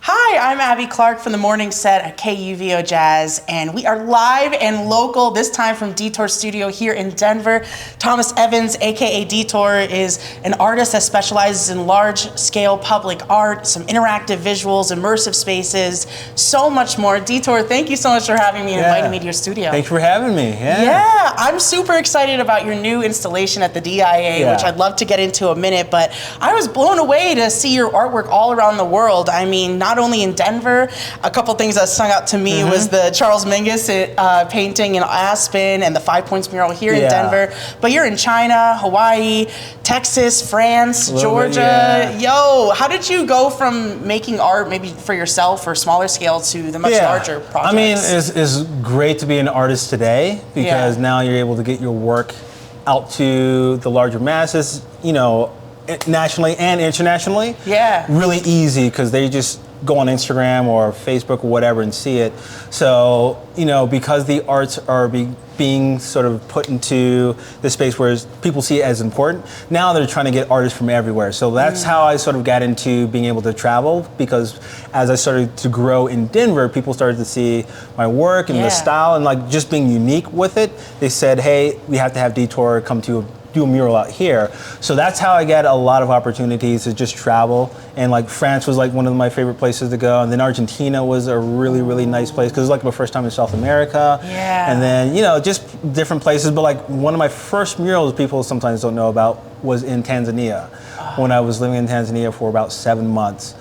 Hi, I'm Abby Clark from the morning set at KUVO Jazz, and we are live and local, this time from Detour Studio here in Denver. Thomas Evans, aka Detour, is an artist that specializes in large-scale public art, some interactive visuals, immersive spaces, so much more. Detour, thank you so much for having me and inviting me to your studio. Thanks for having me. Yeah, I'm super excited about your new installation at the DIA, which I'd love to get into a minute, but I was blown away to see your artwork all around the world. I mean, not only in Denver, a couple things that stung out to me was the Charles Mingus painting in Aspen and the 5 Points mural here in Denver, but you're in China, Hawaii, Texas, France, Georgia. Yo, how did you go from making art maybe for yourself or smaller scale to the much larger projects? I mean, it's great to be an artist today because now you're able to get your work out to the larger masses, you know, nationally and internationally. Really easy because they just go on Instagram or Facebook or whatever and see it. So, you know, because the arts are being sort of put into the space where people see it as important, now they're trying to get artists from everywhere. So that's how I sort of got into being able to travel, because as I started to grow in Denver, people started to see my work and the style and like just being unique with it. They said, hey, we have to have Detour come to do a mural out here. So that's how I get a lot of opportunities to just travel. And like France was like one of my favorite places to go. And then Argentina was a really, really nice place because it was like my first time in South America. And then, you know, just different places. But like one of my first murals people sometimes don't know about was in Tanzania, when I was living in Tanzania for about 7 months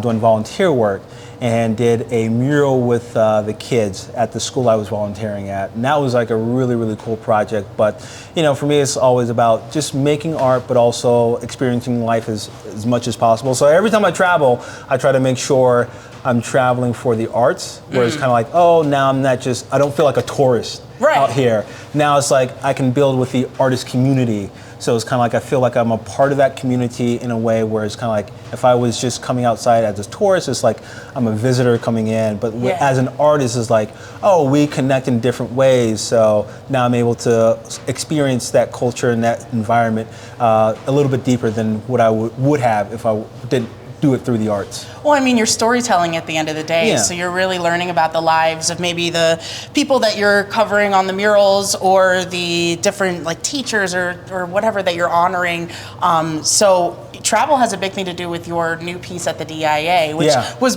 doing volunteer work, and did a mural with the kids at the school I was volunteering at. And that was like a really, really cool project. But, you know, for me, it's always about just making art, but also experiencing life as much as possible. So every time I travel, I try to make sure I'm traveling for the arts, where it's kind of like, oh, now I'm not just, I don't feel like a tourist out here. Now it's like I can build with the artist community. So it's kind of like I feel like I'm a part of that community in a way where it's kind of like if I was just coming outside as a tourist, it's like I'm a visitor coming in. But as an artist, it's like, oh, we connect in different ways. So now I'm able to experience that culture and that environment a little bit deeper than what I would have if I didn't do it through the arts. Well, I mean, you're storytelling at the end of the day, so you're really learning about the lives of maybe the people that you're covering on the murals or the different like teachers or whatever that you're honoring. So travel has a big thing to do with your new piece at the DIA, which was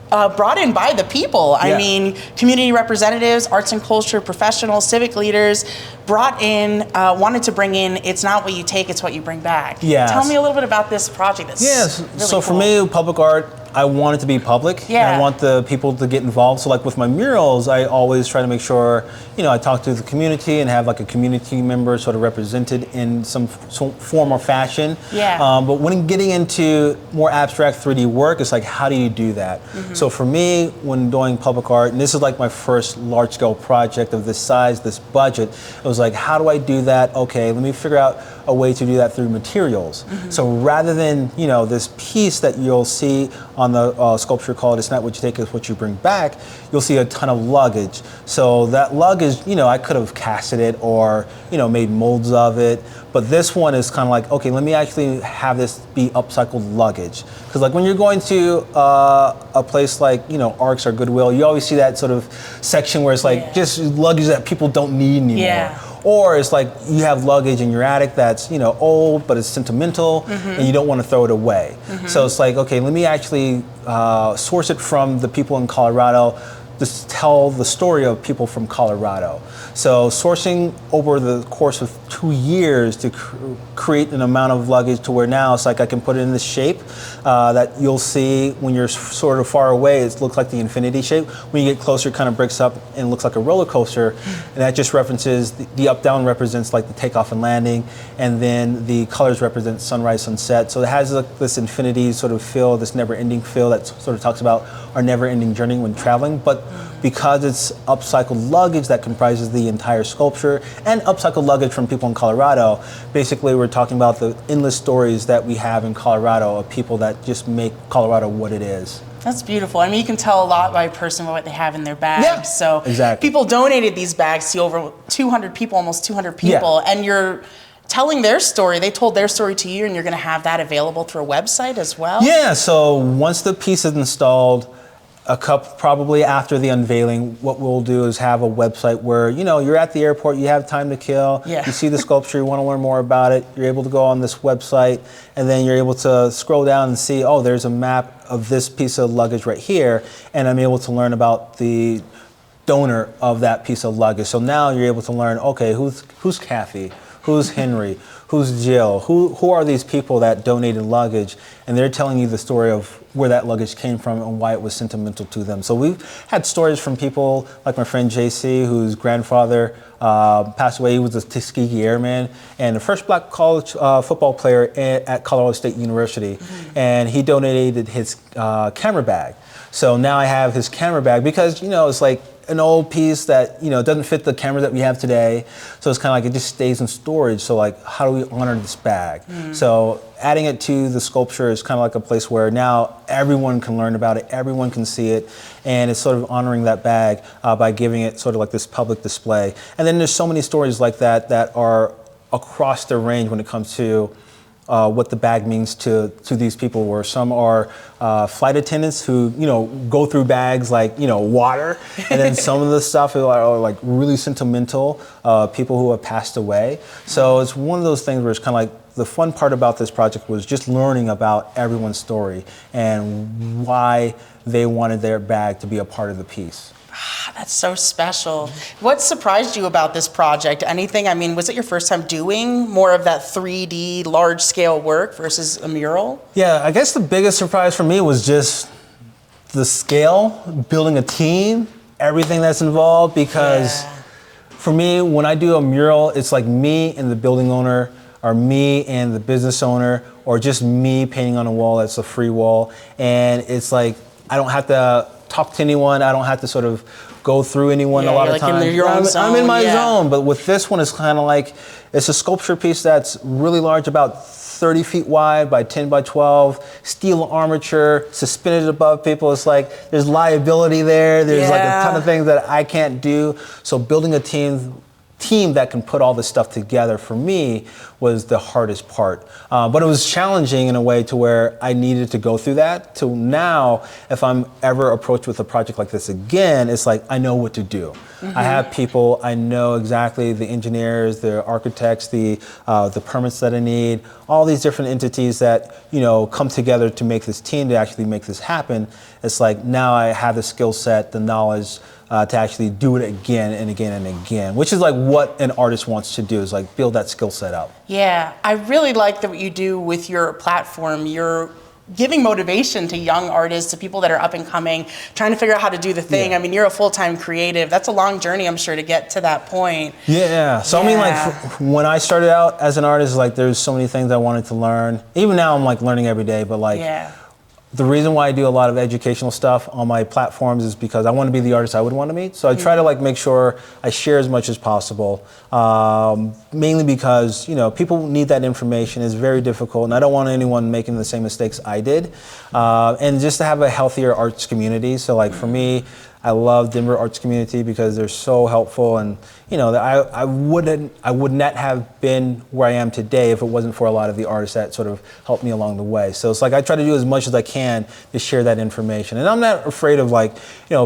brought in by the people. I mean, community representatives, arts and culture professionals, civic leaders brought in, wanted to bring in, it's not what you take, it's what you bring back. Tell me a little bit about this project. That's really so cool. For me, public art, I want it to be public. And I want the people to get involved. So like with my murals, I always try to make sure, you know, I talk to the community and have like a community member sort of represented in some form or fashion. But when getting into more abstract 3D work, it's like, how do you do that? So for me, when doing public art, and this is like my first large scale project of this size, this budget, it was like, how do I do that? Okay, let me figure out a way to do that through materials. So rather than, you know, this piece that you'll see on the sculpture called It's Not What You Take, It's What You Bring Back, you'll see a ton of luggage. So that luggage, you know, I could have casted it or, you know, made molds of it. But this one is kind of like, okay, let me actually have this be upcycled luggage. Because like when you're going to a place like, you know, Arcs or Goodwill, you always see that sort of section where it's like just luggage that people don't need anymore. Or it's like you have luggage in your attic that's, you know, old, but it's sentimental and you don't want to throw it away. So it's like, okay, let me actually source it from the people in Colorado, just tell the story of people from Colorado. So sourcing over the course of 2 years to create an amount of luggage to where now it's like I can put it in this shape that you'll see when you're sort of far away, it looks like the infinity shape. When you get closer, it kind of breaks up and looks like a roller coaster. And that just references, the up down represents like the takeoff and landing, and then the colors represent sunrise, sunset. So it has like this infinity sort of feel, this never ending feel that sort of talks about our never ending journey when traveling. But because it's upcycled luggage that comprises the entire sculpture and upcycled luggage from people in Colorado, basically we're talking about the endless stories that we have in Colorado of people that just make Colorado what it is. That's beautiful. I mean, you can tell a lot by a person what they have in their bags. Yeah, so exactly. People donated these bags to over 200 people, almost 200 people, and you're telling their story. They told their story to you, and you're going to have that available through a website as well? Yeah, so once the piece is installed, probably after the unveiling, what we'll do is have a website where, you're at the airport, you have time to kill, you see the sculpture, you want to learn more about it, you're able to go on this website, and then you're able to scroll down and see, oh, there's a map of this piece of luggage right here, and I'm able to learn about the donor of that piece of luggage. So now you're able to learn, okay, who's Kathy? Who's Henry? Who's Jill? Who are these people that donated luggage? And they're telling you the story of where that luggage came from and why it was sentimental to them. So we've had stories from people like my friend JC, whose grandfather passed away. He was a Tuskegee Airman and the first black college football player at Colorado State University. And he donated his camera bag. So now I have his camera bag because, it's like an old piece that, doesn't fit the camera that we have today. So it's kind of like it just stays in storage. So like, how do we honor this bag? So adding it to the sculpture is kind of like a place where now everyone can learn about it, everyone can see it, and it's sort of honoring that bag by giving it sort of like this public display. And then there's so many stories like that that are across the range when it comes to what the bag means to these people, where some are flight attendants who, go through bags like, water. And then some of the stuff are like really sentimental, people who have passed away. So it's one of those things where it's kind of like the fun part about this project was just learning about everyone's story and why they wanted their bag to be a part of the piece. That's so special. What surprised you about this project? Anything? I mean, was it your first time doing more of that 3D large scale work versus a mural? Yeah, I guess the biggest surprise for me was just the scale, building a team, everything that's involved, because for me, when I do a mural, it's like me and the building owner, or me and the business owner, or just me painting on a wall that's a free wall. And it's like, I don't have to talk to anyone. I don't have to sort of go through anyone a lot of times. I'm in my zone, but with this one, it's kind of like, it's a sculpture piece that's really large, about 30 feet wide by 10 by 12, steel armature, suspended above people. It's like, there's liability there. There's like a ton of things that I can't do. So building a team that can put all this stuff together for me was the hardest part. But it was challenging in a way to where I needed to go through that. To now, if I'm ever approached with a project like this again, it's like I know what to do. I have people, I know exactly the engineers, the architects, the permits that I need, all these different entities that come together to make this team to actually make this happen. It's like now I have the skill set, the knowledge, to actually do it again and again and again, which is like what an artist wants to do, is like build that skill set up. Yeah, I really like what you do with your platform. You're giving motivation to young artists, to people that are up and coming, trying to figure out how to do the thing. I mean, you're a full-time creative. That's a long journey, I'm sure, to get to that point. So I mean, like when I started out as an artist, like there's so many things I wanted to learn. Even now I'm like learning every day, but like the reason why I do a lot of educational stuff on my platforms is because I want to be the artist I would want to meet. So I try to like make sure I share as much as possible, mainly because, people need that information. It's very difficult, and I don't want anyone making the same mistakes I did. And just to have a healthier arts community. So like for me, I love Denver arts community because they're so helpful, and I would not have been where I am today if it wasn't for a lot of the artists that sort of helped me along the way. So it's like I try to do as much as I can to share that information, and I'm not afraid of like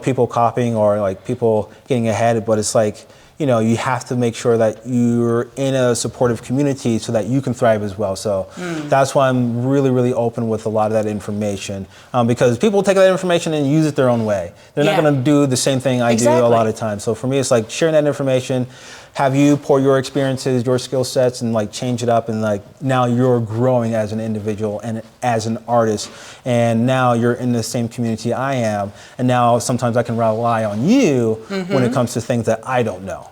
people copying or like people getting ahead, but it's like you have to make sure that you're in a supportive community so that you can thrive as well. So that's why I'm really, really open with a lot of that information, because people take that information and use it their own way. They're not going to do the same thing I do a lot of times. So for me, it's like sharing that information, have you pour your experiences, your skill sets, and like change it up, and like now you're growing as an individual and as an artist, and now you're in the same community I am, and now sometimes I can rely on you when it comes to things that I don't know.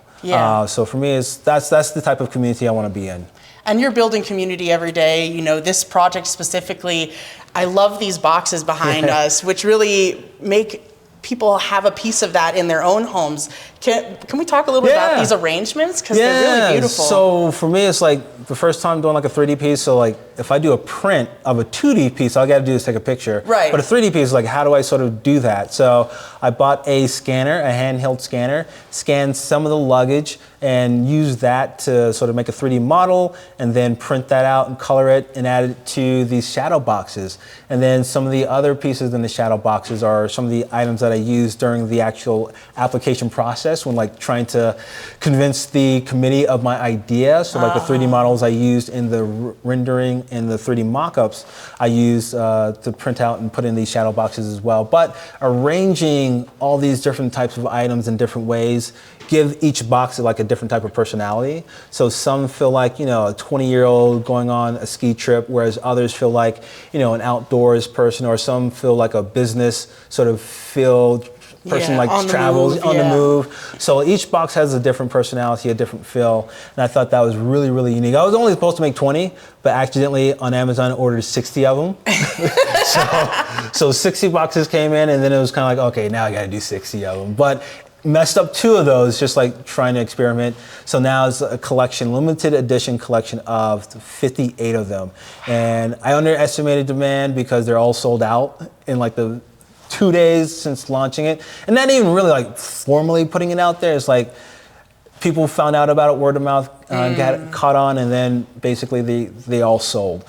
So for me, that's the type of community I want to be in. And you're building community every day. This project specifically, I love these boxes behind us, which really make people have a piece of that in their own homes. Can we talk a little bit about these arrangements? Because they're really beautiful. So for me, it's like the first time doing like a 3D piece. So like if I do a print of a 2D piece, all I got to do is take a picture. Right. But a 3D piece, like how do I sort of do that? So I bought a scanner, a handheld scanner, scanned some of the luggage, and use that to sort of make a 3D model, and then print that out and color it and add it to these shadow boxes. And then some of the other pieces in the shadow boxes are some of the items that I use during the actual application process when like trying to convince the committee of my idea. So like the 3D models I used in the rendering and the 3D mock-ups I used to print out and put in these shadow boxes as well. But arranging all these different types of items in different ways give each box like a different type of personality. So some feel like, you know, a 20-year-old going on a ski trip, whereas others feel like, you know, an outdoors person, or some feel like a business sort of field person, like travels on the move. So each box has a different personality, a different feel. And I thought that was really, really unique. I was only supposed to make 20, but accidentally on Amazon ordered 60 of them. so 60 boxes came in, and then it was kind of like, okay, now I got to do 60 of them. But messed up 2 of those, just like trying to experiment. So now it's a collection, limited edition collection of 58 of them. And I underestimated demand because they're all sold out in like the 2 days since launching it. And not even really like formally putting it out there. It's like people found out about it, word of mouth, got caught on, and then basically they all sold.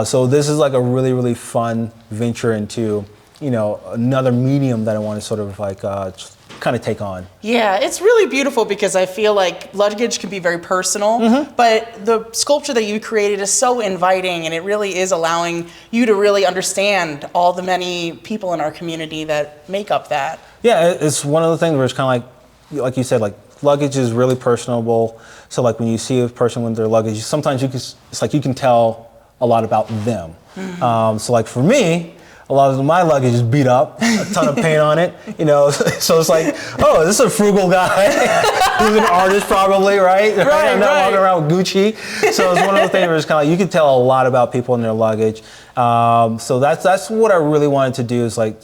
So this is like a really, really fun venture into, you know, another medium that I want to sort of like kind of take on. Yeah, it's really beautiful because I feel like luggage can be very personal, but the sculpture that you created is so inviting, and it really is allowing you to really understand all the many people in our community that make up that. Yeah, it's one of the things where it's kind of like you said, like luggage is really personable. So like when you see a person with their luggage, sometimes it's like you can tell a lot about them. So like for me, a lot of my luggage is beat up, a ton of paint on it, you know. So it's like, oh, this is a frugal guy who's an artist probably, right? I'm not walking around with Gucci. So it's one of those things where it's kind of like you can tell a lot about people and their luggage. So that's what I really wanted to do, is like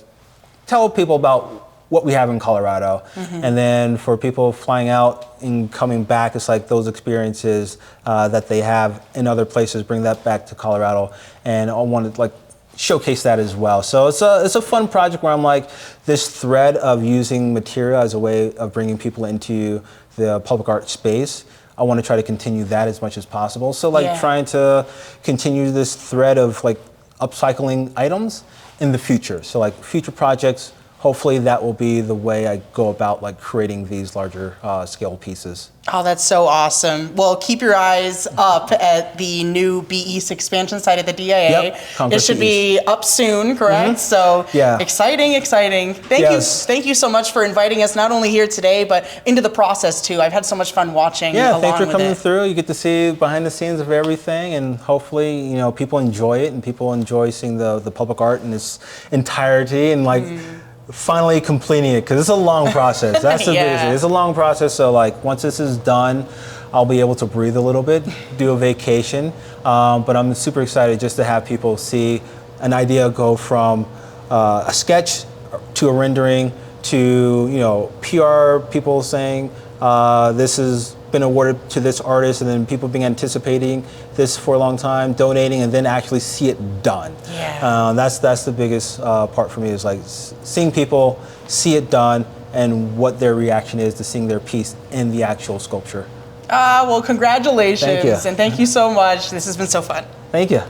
tell people about what we have in Colorado. And then for people flying out and coming back, it's like those experiences that they have in other places, bring that back to Colorado. And I wanted like showcase that as well. So it's a fun project where I'm like, this thread of using material as a way of bringing people into the public art space, I want to try to continue that as much as possible. So like trying to continue this thread of like upcycling items in the future. So like future projects, hopefully that will be the way I go about like creating these larger scale pieces. Oh, that's so awesome. Well, keep your eyes up at the new Be East expansion site at the DIA. It should be up soon, correct? So exciting. Thank you so much for inviting us, not only here today, but into the process too. I've had so much fun watching. Yeah, thanks for coming through. You get to see behind the scenes of everything, and hopefully, you know, people enjoy it, and people enjoy seeing the public art in its entirety, and like finally completing it, because it's a long process. That's the biggest thing. It's a long process. So like once this is done, I'll be able to breathe a little bit, do a vacation. But I'm super excited just to have people see an idea go from a sketch to a rendering to, you know, PR people saying this has been awarded to this artist, and then people being anticipating this for a long time, donating, and then actually see it done. That's the biggest part for me, is like seeing people see it done and what their reaction is to seeing their piece in the actual sculpture. Well, congratulations. Thank you. And thank you so much. This has been so fun. Thank you.